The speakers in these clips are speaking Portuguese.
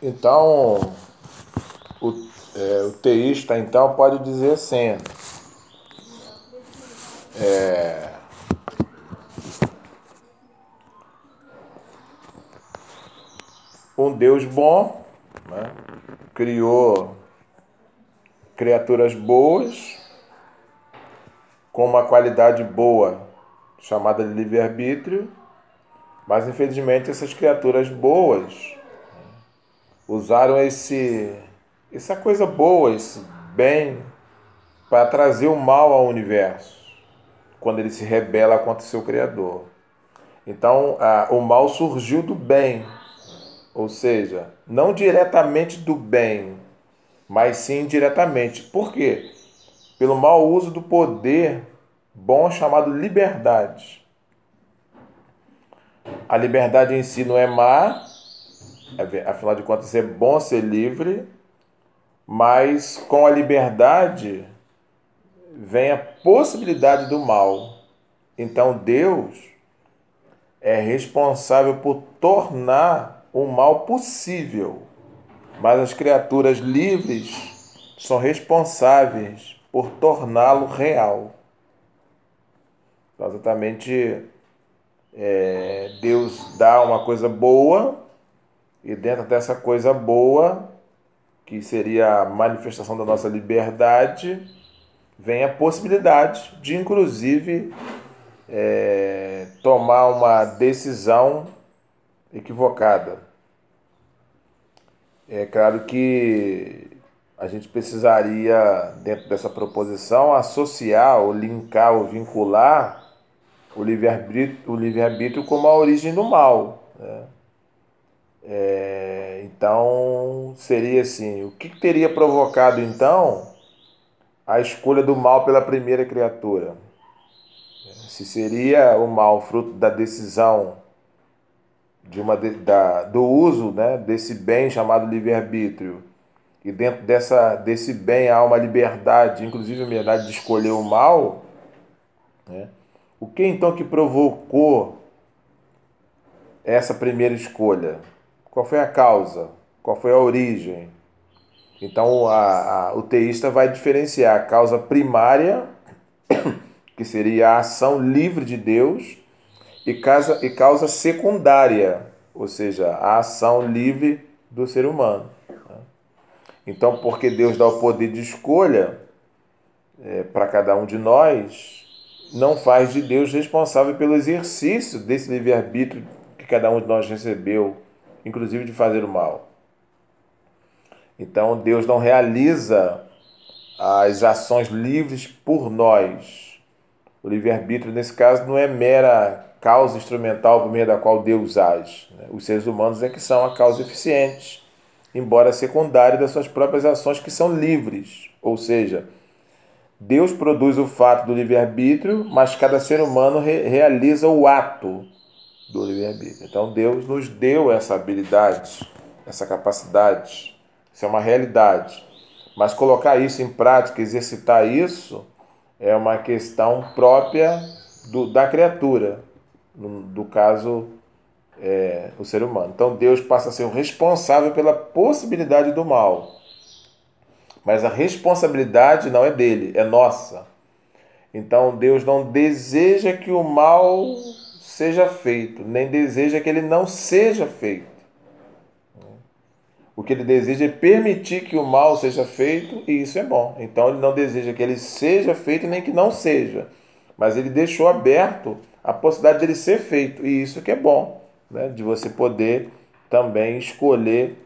Então, o teísta então pode dizer assim: um Deus bom, né, criou criaturas boas com uma qualidade boa chamada de livre-arbítrio, mas infelizmente essas criaturas boas usaram essa coisa boa, esse bem, para trazer o mal ao universo, quando ele se rebela contra o seu Criador. Então, o mal surgiu do bem, ou seja, não diretamente do bem, mas sim indiretamente. Por quê? Pelo mau uso do poder bom chamado liberdade. A liberdade em si não é má, afinal de contas é bom ser livre, mas com a liberdade vem a possibilidade do mal. Então Deus é responsável por tornar o mal possível, mas as criaturas livres são responsáveis por torná-lo real. Então, exatamente, Deus dá uma coisa boa e dentro dessa coisa boa, que seria a manifestação da nossa liberdade, vem a possibilidade de, inclusive, tomar uma decisão equivocada. É claro que a gente precisaria, dentro dessa proposição, associar, ou linkar, ou vincular o livre-arbítrio como a origem do mal. Então, seria assim: o que teria provocado, então, a escolha do mal pela primeira criatura? Se seria o mal fruto da decisão do uso, né, desse bem chamado livre-arbítrio, e dentro desse bem há uma liberdade, inclusive a liberdade de escolher o mal, né? O que então que provocou essa primeira escolha? Qual foi a causa? Qual foi a origem? Então o teísta vai diferenciar a causa primária, que seria a ação livre de Deus, e causa secundária, ou seja, a ação livre do ser humano. Então, porque Deus dá o poder de escolha para cada um de nós, não faz de Deus responsável pelo exercício desse livre-arbítrio que cada um de nós recebeu, inclusive de fazer o mal. Então, Deus não realiza as ações livres por nós. O livre-arbítrio, nesse caso, não é mera causa instrumental por meio da qual Deus age. Os seres humanos é que são a causa eficiente, embora secundária das suas próprias ações, que são livres. Ou seja, Deus produz o fato do livre-arbítrio, mas cada ser humano realiza o ato do livre-arbítrio. Então Deus nos deu essa habilidade, essa capacidade. Isso é uma realidade. Mas colocar isso em prática, exercitar isso, é uma questão própria da criatura, do caso, o ser humano. Então Deus passa a ser o responsável pela possibilidade do mal. Mas a responsabilidade não é dele, é nossa. Então Deus não deseja que o mal seja feito, nem deseja que ele não seja feito. O que ele deseja é permitir que o mal seja feito, e isso é bom. Então ele não deseja que ele seja feito nem que não seja, mas ele deixou aberto a possibilidade de ele ser feito, e isso que é bom, né? De você poder também escolher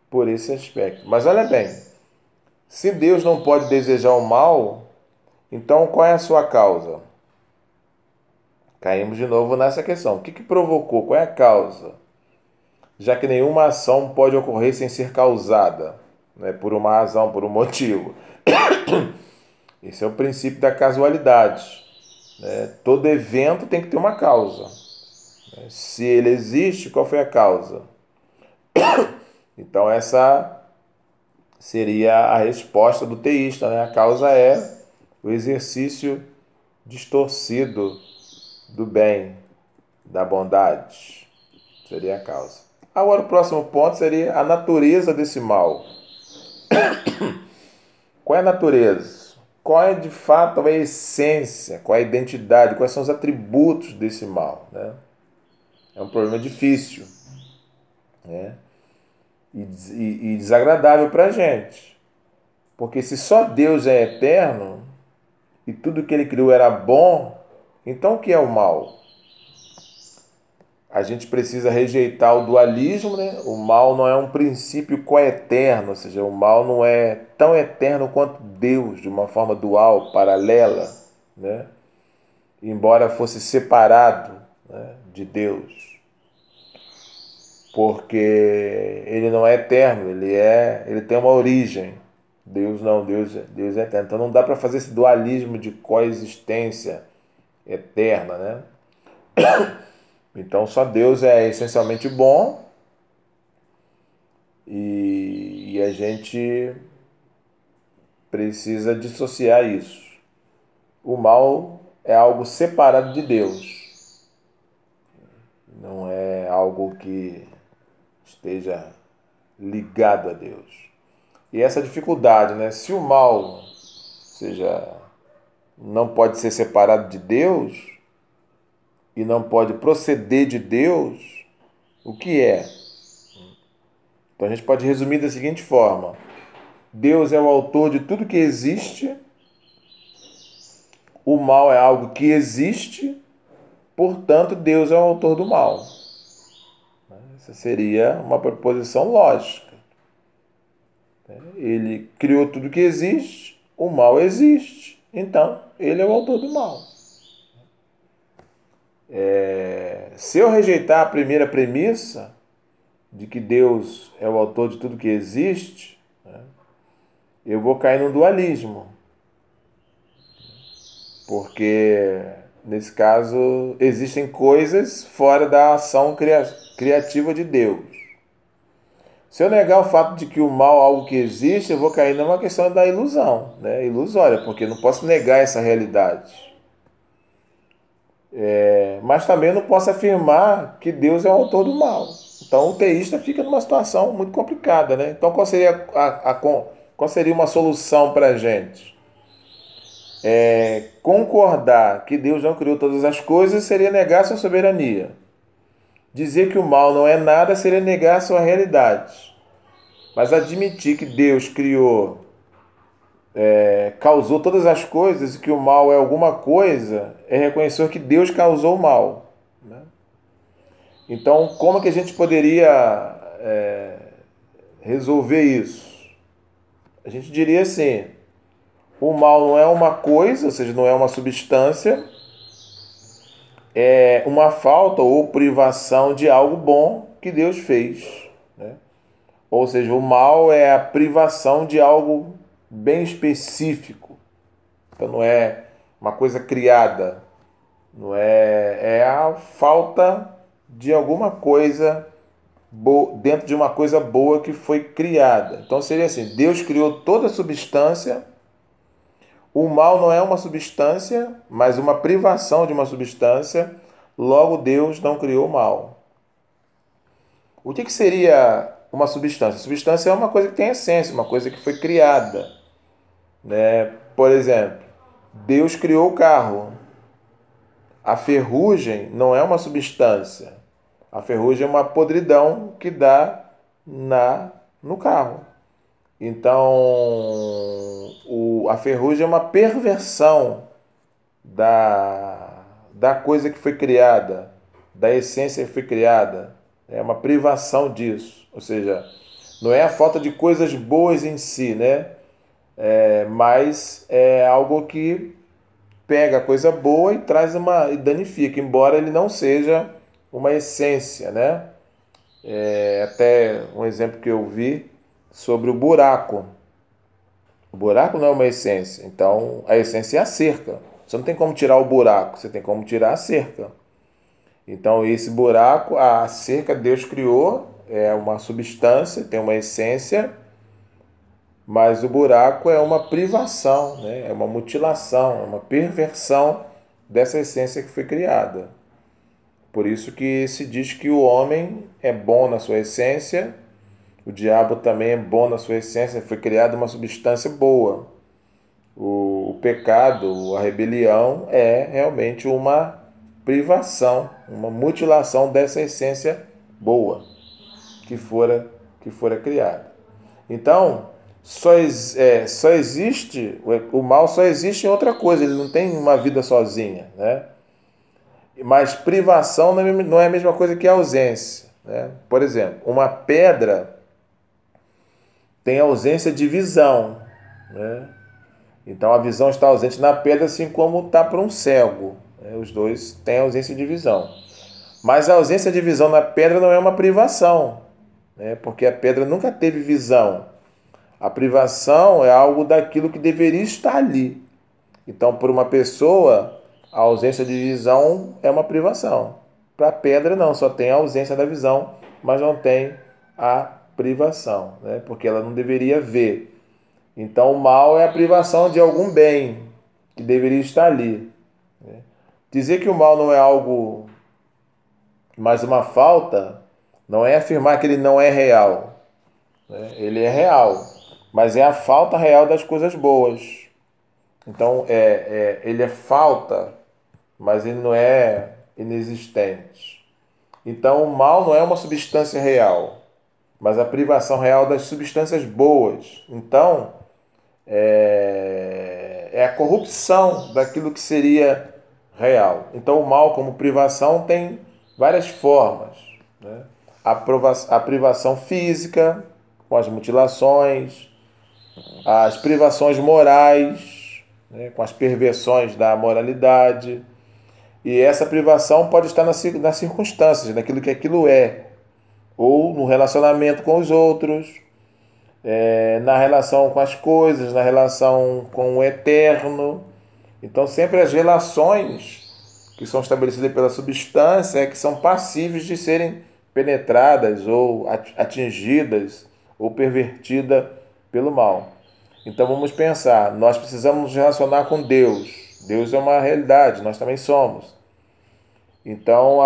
por esse aspecto. Mas olha bem, se Deus não pode desejar o mal, então qual é a sua causa? Caímos de novo nessa questão. O que provocou? Qual é a causa? Já que nenhuma ação pode ocorrer sem ser causada, né, por uma razão, por um motivo. Esse é o princípio da casualidade, né? Todo evento tem que ter uma causa. Se ele existe, qual foi a causa? Então essa seria a resposta do teísta, né? A causa é o exercício distorcido do bem, da bondade. Seria a causa. Agora, o próximo ponto seria a natureza desse mal. Qual é a natureza? Qual é de fato a essência? Qual é a identidade? Quais são os atributos desse mal? Né? É um problema difícil, né? E desagradável para a gente. Porque se só Deus é eterno e tudo que ele criou era bom, então o que é o mal? A gente precisa rejeitar o dualismo, né? O mal não é um princípio coeterno, ou seja, o mal não é tão eterno quanto Deus, de uma forma dual, paralela, né? Embora fosse separado, né, de Deus, porque ele não é eterno, ele tem uma origem. Deus não, Deus é eterno. Então não dá para fazer esse dualismo de coexistência eterna, né? Então só Deus é essencialmente bom e a gente precisa dissociar isso. O mal é algo separado de Deus, não é algo que esteja ligado a Deus. E essa dificuldade, né? Se o mal, ou seja, não pode ser separado de Deus e não pode proceder de Deus, o que é? Então a gente pode resumir da seguinte forma: Deus é o autor de tudo que existe, o mal é algo que existe, portanto Deus é o autor do mal. Essa seria uma proposição lógica. Ele criou tudo que existe, o mal existe, então ele é o autor do mal. Se eu rejeitar a primeira premissa de que Deus é o autor de tudo que existe, né, eu vou cair no dualismo, porque nesse caso existem coisas fora da ação criativa de Deus. Se eu negar o fato de que o mal é algo que existe, eu vou cair numa questão da ilusão, né? Ilusória, porque eu não posso negar essa realidade. Mas também eu não posso afirmar que Deus é o autor do mal. Então o teísta fica numa situação muito complicada, né? Então qual seria uma solução para a gente? Concordar que Deus não criou todas as coisas seria negar sua soberania. Dizer que o mal não é nada seria negar sua realidade. Mas admitir que Deus criou, causou todas as coisas e que o mal é alguma coisa, é reconhecer que Deus causou o mal, né? Então, como que a gente poderia resolver isso? A gente diria assim: o mal não é uma coisa, ou seja, não é uma substância, é uma falta ou privação de algo bom que Deus fez, né? Ou seja, o mal é a privação de algo bem específico. Então não é uma coisa criada, não é a falta de alguma coisa dentro de uma coisa boa que foi criada. Então seria assim: Deus criou toda a substância. O mal não é uma substância, mas uma privação de uma substância. Logo, Deus não criou o mal. O que seria uma substância? Substância é uma coisa que tem essência, uma coisa que foi criada, né? Por exemplo, Deus criou o carro. A ferrugem não é uma substância. A ferrugem é uma podridão que dá no carro. Então, a ferrugem é uma perversão da coisa que foi criada, da essência que foi criada. É uma privação disso. Ou seja, não é a falta de coisas boas em si, né? Mas é algo que pega a coisa boa e e danifica, embora ele não seja uma essência, né? Até um exemplo que eu vi sobre o buraco. O buraco não é uma essência, então a essência é a cerca. Você não tem como tirar o buraco, você tem como tirar a cerca. Então esse buraco, a cerca Deus criou, é uma substância, tem uma essência, mas o buraco é uma privação, né? É uma mutilação, é uma perversão dessa essência que foi criada. Por isso que se diz que o homem é bom na sua essência, o diabo também é bom na sua essência, foi criada uma substância boa. O pecado, a rebelião é realmente uma privação, uma mutilação dessa essência boa que fora criada. Então, só existe, o mal só existe em outra coisa, ele não tem uma vida sozinha, né? Mas privação não é a mesma coisa que ausência, né? Por exemplo, uma pedra tem ausência de visão, né? Então a visão está ausente na pedra, assim como está para um cego, né? Os dois têm ausência de visão. Mas a ausência de visão na pedra não é uma privação, né? Porque a pedra nunca teve visão. A privação é algo daquilo que deveria estar ali. Então, por uma pessoa, a ausência de visão é uma privação. Para a pedra, não, só tem a ausência da visão, mas não tem a privação, né? Porque ela não deveria ver. Então, o mal é a privação de algum bem que deveria estar ali, né? Dizer que o mal não é algo, mas uma falta, não é afirmar que ele não é real, né? Ele é real, mas é a falta real das coisas boas. Então, ele é falta, mas ele não é inexistente. Então, o mal não é uma substância real, mas a privação real das substâncias boas. Então, é a corrupção daquilo que seria real. Então, o mal, como privação, tem várias formas, né? A privação física, com as mutilações, as privações morais, né, com as perversões da moralidade. E essa privação pode estar nas circunstâncias, naquilo que aquilo é, ou no relacionamento com os outros, na relação com as coisas, na relação com o eterno. Então, sempre as relações que são estabelecidas pela substância é que são passíveis de serem penetradas ou atingidas ou pervertidas pelo mal. Então vamos pensar, nós precisamos nos relacionar com Deus. Deus é uma realidade, nós também somos. Então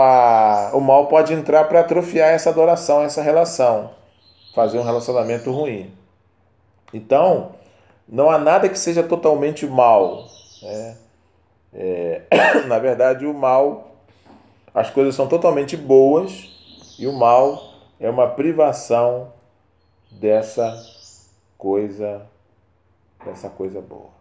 o mal pode entrar para atrofiar essa adoração, essa relação, fazer um relacionamento ruim. Então, não há nada que seja totalmente mal, né? Na verdade, o mal, as coisas são totalmente boas e o mal é uma privação dessa coisa boa.